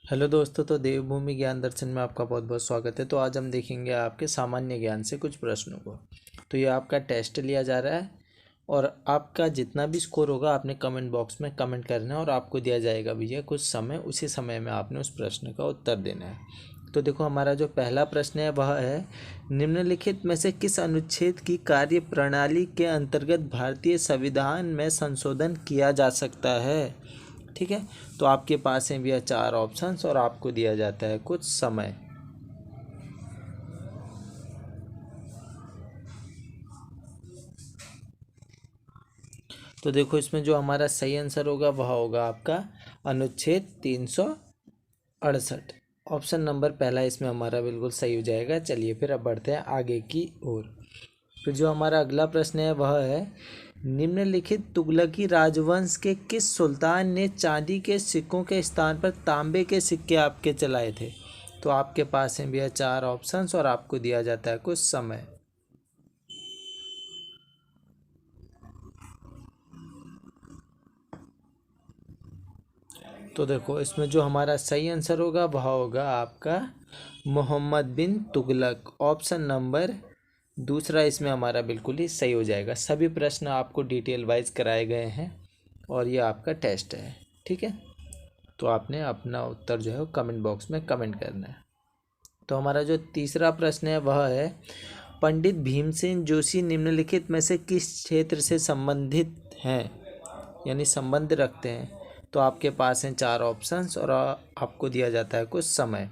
Hello दोस्तों, तो देवभूमि ज्ञान दर्शन में आपका बहुत बहुत स्वागत है। तो आज हम देखेंगे आपके सामान्य ज्ञान से कुछ प्रश्नों को। तो ये आपका टेस्ट लिया जा रहा है और आपका जितना भी स्कोर होगा आपने कमेंट बॉक्स में कमेंट करना है और आपको दिया जाएगा भैया कुछ समय, उसी समय में आपने उस प्रश्न का उत्तर देना है। तो देखो, हमारा जो पहला प्रश्न है वह है, निम्नलिखित में से किस अनुच्छेद की कार्य प्रणाली के अंतर्गत भारतीय संविधान में संशोधन किया जा सकता है। ठीक है, तो आपके पास हैं भैया 4 ऑप्शंस और आपको दिया जाता है कुछ समय। तो देखो, इसमें जो हमारा सही आंसर होगा वह होगा आपका अनुच्छेद 368। ऑप्शन नंबर पहला इसमें हमारा बिल्कुल सही हो जाएगा। चलिए फिर अब बढ़ते हैं आगे की ओर। फिर जो हमारा अगला प्रश्न है वह है, निम्नलिखित तुगलकी राजवंश के किस सुल्तान ने चांदी के सिक्कों के स्थान पर तांबे के सिक्के आपके चलाए थे। तो आपके पास हैं भैया 4 ऑप्शंस और आपको दिया जाता है कुछ समय। तो देखो, इसमें जो हमारा सही आंसर होगा वह होगा आपका मोहम्मद बिन तुगलक। ऑप्शन नंबर दूसरा इसमें हमारा बिल्कुल ही सही हो जाएगा। सभी प्रश्न आपको डिटेल वाइज कराए गए हैं और ये आपका टेस्ट है। ठीक है, तो आपने अपना उत्तर जो है वो कमेंट बॉक्स में कमेंट करना है। तो हमारा जो तीसरा प्रश्न है वह है, पंडित भीमसेन जोशी निम्नलिखित में से किस क्षेत्र से संबंधित हैं, यानी संबंध रखते हैं। तो आपके पास हैं 4 ऑप्शंस और आपको दिया जाता है कुछ समय।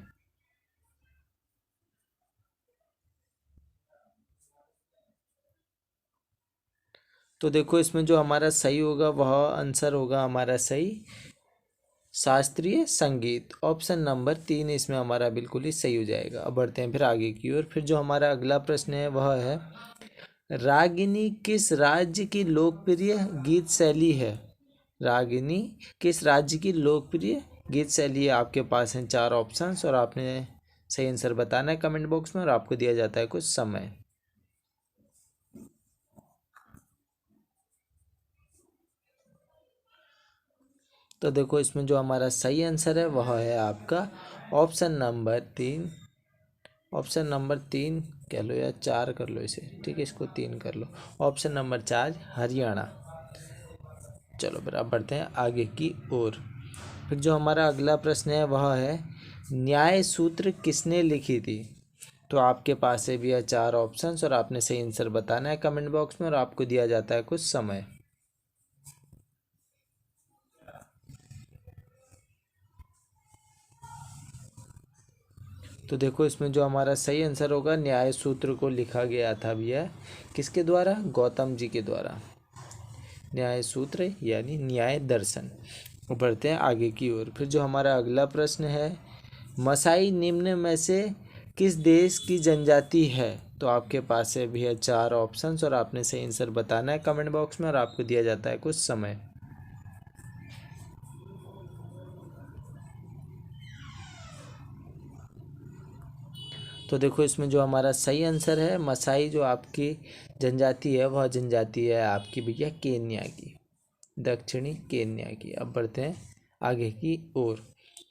तो देखो, इसमें जो हमारा सही होगा वह आंसर होगा हमारा सही शास्त्रीय संगीत। ऑप्शन नंबर 3 इसमें हमारा बिल्कुल ही सही हो जाएगा। अब बढ़ते हैं फिर आगे की ओर। फिर जो हमारा अगला प्रश्न है वह है, रागिनी किस राज्य की लोकप्रिय गीत शैली है। रागिनी किस राज्य की लोकप्रिय गीत शैली है। आपके पास हैं 4 ऑप्शंस और आपने सही आंसर बताना है कमेंट बॉक्स में और आपको दिया जाता है कुछ समय। तो देखो, इसमें जो हमारा सही आंसर है वह है आपका ऑप्शन नंबर 3। ऑप्शन नंबर 3 कह लो या 4 कर लो इसे। ठीक है, इसको 3 कर लो। Option number 4 Haryana. चलो फिर अब बढ़ते हैं आगे की ओर। फिर जो हमारा अगला प्रश्न है वह है, न्याय सूत्र किसने लिखी थी। तो आपके पास है भैया 4 ऑप्शंस और आपने सही आंसर बताना है कमेंट बॉक्स में और आपको दिया जाता है कुछ समय। तो देखो, इसमें जो हमारा सही आंसर होगा, न्याय सूत्र को लिखा गया था भैया किसके द्वारा, गौतम जी के द्वारा। न्याय सूत्र यानी न्याय दर्शन। बढ़ते हैं आगे की ओर। फिर जो हमारा अगला प्रश्न है, मसाई निम्न में से किस देश की जनजाति है। तो आपके पास है भैया 4 ऑप्शंस और आपने सही आंसर बताना है कमेंट बॉक्स में और आपको दिया जाता है कुछ समय। तो देखो, इसमें जो हमारा सही आंसर है, मसाई जो आपकी जनजाति है वह जनजाति है आपकी भैया केन्या की, दक्षिणी केन्या की। अब बढ़ते हैं आगे की ओर।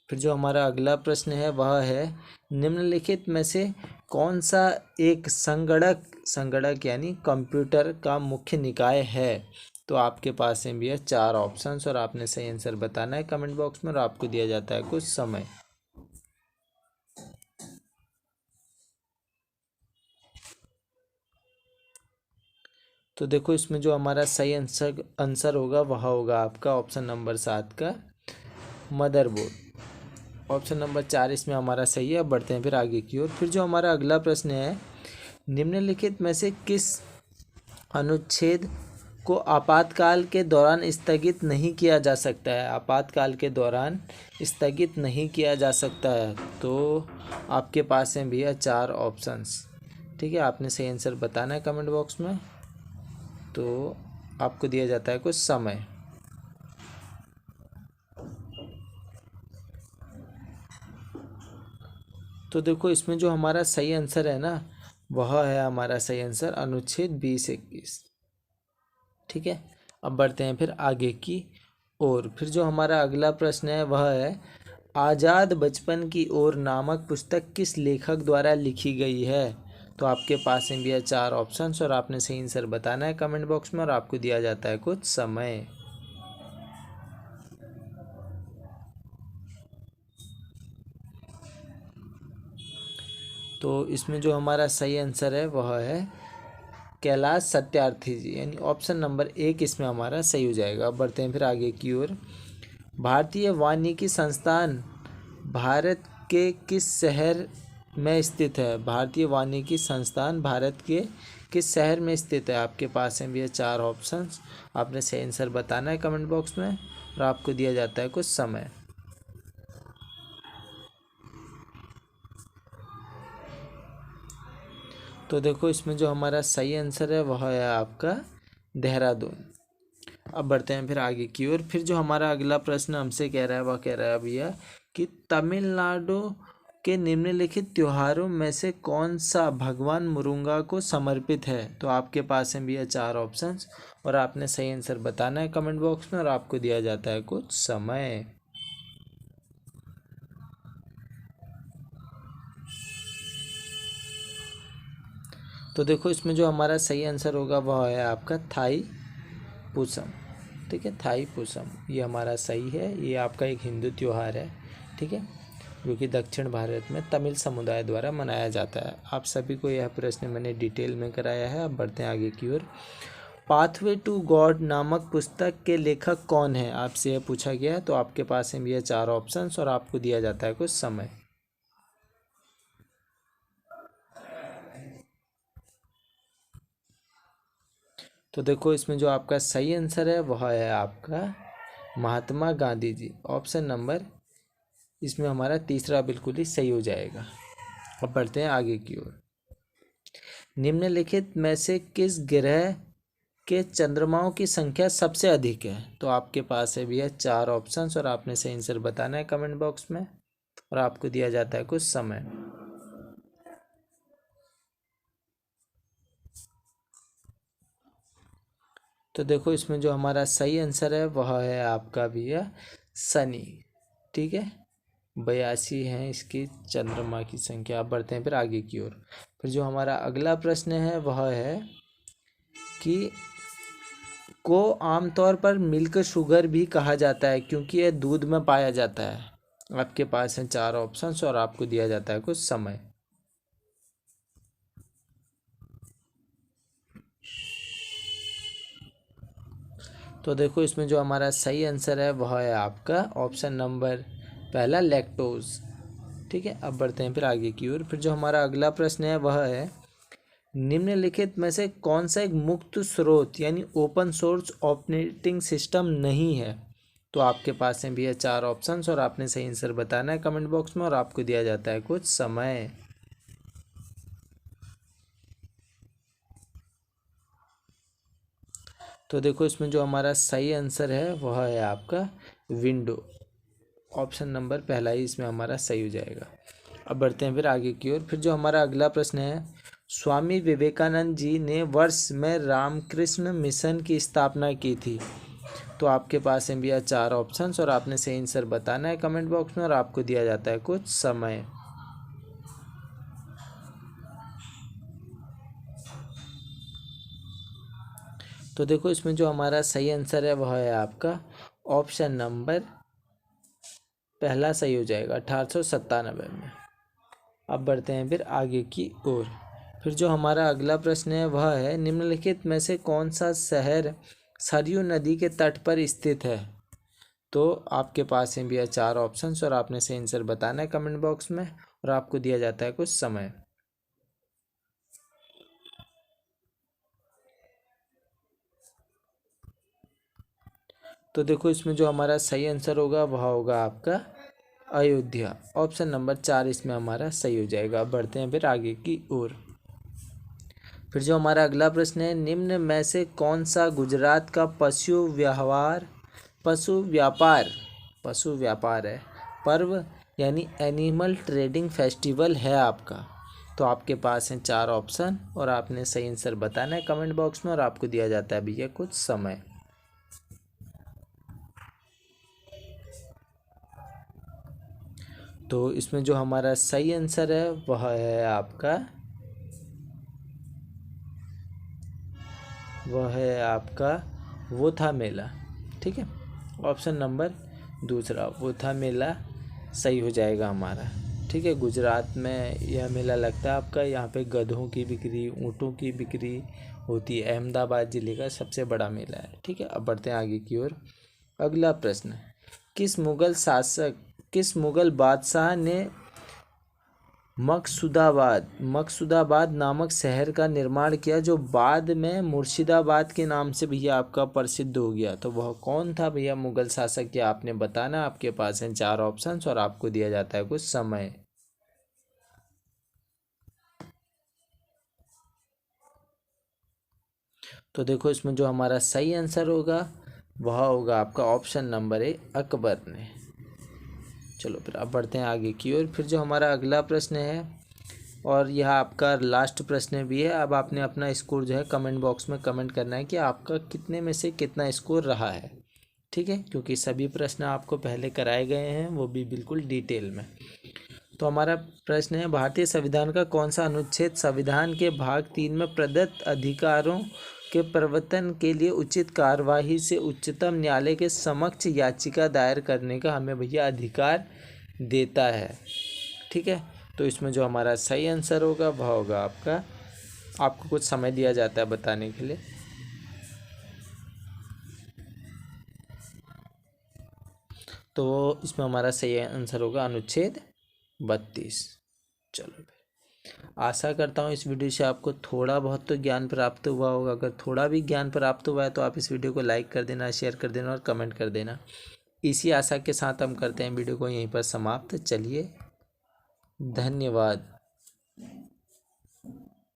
फिर जो हमारा अगला प्रश्न है वह है, निम्नलिखित में से कौन सा एक संगणक संगणक यानी कंप्यूटर का मुख्य निकाय है। तो आपके पास है भैया 4 ऑप्शंस और आपने सही आंसर बताना है कमेंट बॉक्स में और आपको दिया जाता है कुछ समय। तो देखो, इसमें जो हमारा सही आंसर आंसर होगा वह होगा आपका ऑप्शन नंबर 7 का मदरबोर्ड। ऑप्शन नंबर 4 इसमें हमारा सही है। अब बढ़ते हैं फिर आगे की ओर। फिर जो हमारा अगला प्रश्न है, निम्नलिखित में से किस अनुच्छेद को आपातकाल के दौरान स्थगित नहीं किया जा सकता है। आपातकाल के दौरान स्थगित नहीं किया जा सकता है। तो आपके पास हैं भैया 4 ऑप्शंस। ठीक है, आपने सही आंसर बताना है कमेंट बॉक्स में। तो आपको दिया जाता है कुछ समय। तो देखो, इसमें जो हमारा सही आंसर है ना, वह है हमारा सही आंसर अनुच्छेद 20-21। ठीक है, अब बढ़ते हैं फिर आगे की ओर। फिर जो हमारा अगला प्रश्न है वह है, आज़ाद बचपन की ओर नामक पुस्तक किस लेखक द्वारा लिखी गई है? तो आपके पास में भी है 4 ऑप्शंस और आपने सही आंसर बताना है कमेंट बॉक्स में और आपको दिया जाता है कुछ समय। तो इसमें जो हमारा सही आंसर है वह है कैलाश सत्यार्थी जी, यानी ऑप्शन नंबर 1 इसमें हमारा सही हो जाएगा। अब बढ़ते हैं फिर आगे की ओर। भारतीय वानिकी संस्थान भारत के किस शहर में स्थित है? भारतीय वानिकी संस्थान भारत के किस शहर में स्थित है? आपके पास में भी है 4 ऑप्शंस, आपने सही आंसर बताना है कमेंट बॉक्स में और आपको दिया जाता है कुछ समय। तो देखो इसमें जो हमारा सही आंसर है वह है आपका देहरादून। अब बढ़ते हैं फिर आगे की ओर। फिर जो हमारा अगला प्रश्न हमसे कह रहा है वह कह रहा है भैया कि तमिलनाडु के निम्नलिखित त्योहारों में से कौन सा भगवान मुरुंगा को समर्पित है? तो आपके पास में भी है 4 ऑप्शंस और आपने सही आंसर बताना है कमेंट बॉक्स में और आपको दिया जाता है कुछ समय। तो देखो इसमें जो हमारा सही आंसर होगा वह है आपका थाई पूसम। ठीक है, थाई पूसम ये हमारा सही है। ये आपका एक हिंदू त्यौहार है, ठीक है, जो कि दक्षिण भारत में तमिल समुदाय द्वारा मनाया जाता है। आप सभी को यह प्रश्न मैंने डिटेल में कराया है। अब बढ़ते हैं आगे की ओर। पाथवे टू गॉड नामक पुस्तक के लेखक कौन है? आपसे यह पूछा गया है। तो आपके पास में भी है 4 ऑप्शंस और आपको दिया जाता है कुछ समय। तो देखो इसमें जो आपका सही आंसर है वह है आपका महात्मा गांधी जी। ऑप्शन नंबर इसमें हमारा तीसरा बिल्कुल ही सही हो जाएगा। अब बढ़ते हैं आगे की ओर। निम्नलिखित में से किस ग्रह के चंद्रमाओं की संख्या सबसे अधिक है? तो आपके पास है भी है 4 ऑप्शंस और आपने सही आंसर बताना है कमेंट बॉक्स में और आपको दिया जाता है कुछ समय। तो देखो इसमें जो हमारा सही आंसर है वह है आपका भैया शनि। ठीक है, 82 हैं इसकी चंद्रमा की संख्या। अब बढ़ते हैं फिर आगे की ओर। फिर जो हमारा अगला प्रश्न है वह है कि को आमतौर पर मिल्क शुगर भी कहा जाता है क्योंकि यह दूध में पाया जाता है। आपके पास है 4 ऑप्शंस और आपको दिया जाता है कुछ समय। तो देखो इसमें जो हमारा सही आंसर है वह है आपका ऑप्शन नंबर पहला लैक्टोज। ठीक है, अब बढ़ते हैं फिर आगे की ओर। फिर जो हमारा अगला प्रश्न है वह है निम्नलिखित में से कौन सा एक मुक्त स्रोत यानी ओपन सोर्स ऑपरेटिंग सिस्टम नहीं है? तो आपके पास में भी है 4 ऑप्शंस और आपने सही आंसर बताना है कमेंट बॉक्स में और आपको दिया जाता है कुछ समय। तो देखो इसमें जो हमारा सही आंसर है वह है आपका विंडो। ऑप्शन नंबर पहला ही इसमें हमारा सही हो जाएगा। अब बढ़ते हैं फिर आगे की ओर। फिर जो हमारा अगला प्रश्न है स्वामी विवेकानंद जी ने वर्ष में रामकृष्ण मिशन की स्थापना की थी। तो आपके पास में भी है 4 ऑप्शंस और आपने सही आंसर बताना है कमेंट बॉक्स में और आपको दिया जाता है कुछ समय। तो देखो इसमें जो हमारा सही आंसर है वह है आपका ऑप्शन नंबर पहला सही हो जाएगा 1897 में। अब बढ़ते हैं फिर आगे की ओर। फिर जो हमारा अगला प्रश्न है वह है निम्नलिखित में से कौन सा शहर सरयू नदी के तट पर स्थित है? तो आपके पास में भी है 4 ऑप्शंस और आपने सही आंसर बताना है कमेंट बॉक्स में और आपको दिया जाता है कुछ समय। तो देखो इसमें जो हमारा सही आंसर होगा वह होगा आपका अयोध्या। ऑप्शन नंबर 4 इसमें हमारा सही हो जाएगा। अब बढ़ते हैं फिर आगे की ओर। फिर जो हमारा अगला प्रश्न है निम्न में से कौन सा गुजरात का पशु व्यापार है पर्व यानी एनिमल ट्रेडिंग फेस्टिवल है आपका? तो आपके पास हैं 4 ऑप्शन और आपने सही आंसर बताना है कमेंट बॉक्स में और आपको दिया जाता है भैया कुछ समय। तो इसमें जो हमारा सही आंसर है वह है आपका वो था मेला। ठीक है, ऑप्शन नंबर दूसरा वो था मेला सही हो जाएगा हमारा। ठीक है, गुजरात में यह मेला लगता है आपका। यहाँ पे गधों की बिक्री, ऊँटों की बिक्री होती है। अहमदाबाद ज़िले का सबसे बड़ा मेला है। ठीक है, अब बढ़ते हैं आगे की ओर। अगला प्रश्न, किस मुगल बादशाह ने मकसूदाबाद नामक शहर का निर्माण किया, जो बाद में मुर्शिदाबाद के नाम से भैया आपका प्रसिद्ध हो गया? तो वह कौन था भैया मुगल शासक? ये आपने बताना। आपके पास हैं 4 ऑप्शंस और आपको दिया जाता है कुछ समय। तो देखो, इसमें जो हमारा सही आंसर होगा वह होगा आपका ऑप्शन नंबर ए, अकबर ने। चलो फिर अब बढ़ते हैं आगे की ओर। फिर जो हमारा अगला प्रश्न है, और यह आपका लास्ट प्रश्न भी है। अब आपने अपना स्कोर जो है कमेंट बॉक्स में कमेंट करना है कि आपका कितने में से कितना स्कोर रहा है। ठीक है, क्योंकि सभी प्रश्न आपको पहले कराए गए हैं, वो भी बिल्कुल डिटेल में। तो हमारा प्रश्न है, भारतीय संविधान का कौन सा अनुच्छेद संविधान के भाग 3 में प्रदत्त अधिकारों के प्रवर्तन के लिए उचित कार्यवाही से उच्चतम न्यायालय के समक्ष याचिका दायर करने का हमें भैया अधिकार देता है? ठीक है, तो इसमें जो हमारा सही आंसर होगा वह होगा आपको कुछ समय दिया जाता है बताने के लिए। तो इसमें हमारा सही आंसर होगा अनुच्छेद 32। चलो फिर, आशा करता हूँ इस वीडियो से आपको थोड़ा बहुत तो ज्ञान प्राप्त हुआ होगा। अगर थोड़ा भी ज्ञान प्राप्त हुआ है तो आप इस वीडियो को लाइक कर देना, शेयर कर देना और कमेंट कर देना। इसी आशा के साथ हम करते हैं वीडियो को यहीं पर समाप्त। चलिए, धन्यवाद।